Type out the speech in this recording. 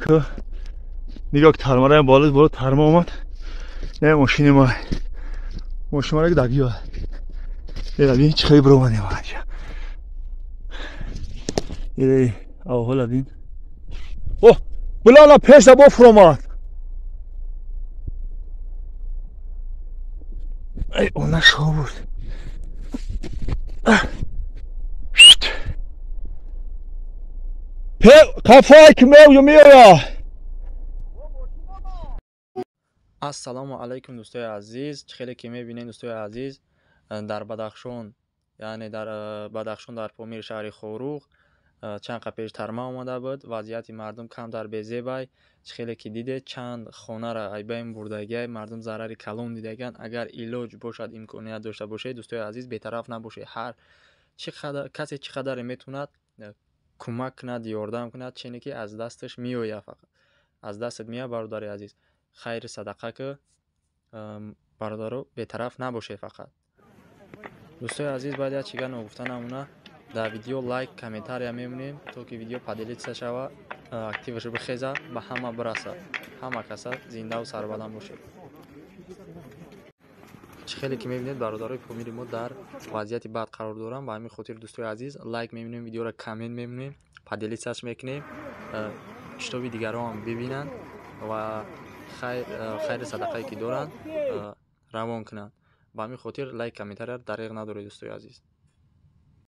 که نگاه که ترمه را بالا ترمه آمد. نه ماشین ما را که دقیقه یه ببین چه خیلی برو منه ما یه اوهلا بین اوه بلالا پیش دا بفر آمد. ای اونه شو بود کفای که میو میو. السلام علیکم دوستای عزیز، خیلی که میبینین دوستای عزیز در بدخشان، یعنی در بدخشان در پامیر شهر خوروغ چند قپیش ترمه آمده بود. وضعیت مردم کم در بیزیبای خیلی که دیده چند خانه را ای بین بردگی مردم ضرر کلان دیدگن. اگر علاج باشد امکانیت داشته باشه دوستای عزیز بی‌طرف نباشه. هر کسی چقدر میتوند کمک کند یاردم کند چنین که از دستش میآید، فقط از دستت میاد برادر عزیز. خیر صدقه که برادرو بی‌طرف نباشه. فقط دوستای عزیز باید یک چیزی نگفته نمونه. در ویدیو لایک کامنتاری هم میمونیم تا که ویدیو پدیلیت شود، اکتیوش بخیزه به همه برسه، همه کس زنده و سربلند باشه. خیلی که میبینید برادرای پامیر ما در وضعیت بد قرار دارن. به همین خاطر دوستای عزیز لایک میمونیم، ویدیو را کامنت میمونیم، پدیلیت میکنیم، اشتباهی دیگران هم ببینن و خیر صدقه که دارن روان کنن. به همین خاطر لایک کامنتاری دریغ نداره دوستای عزیز.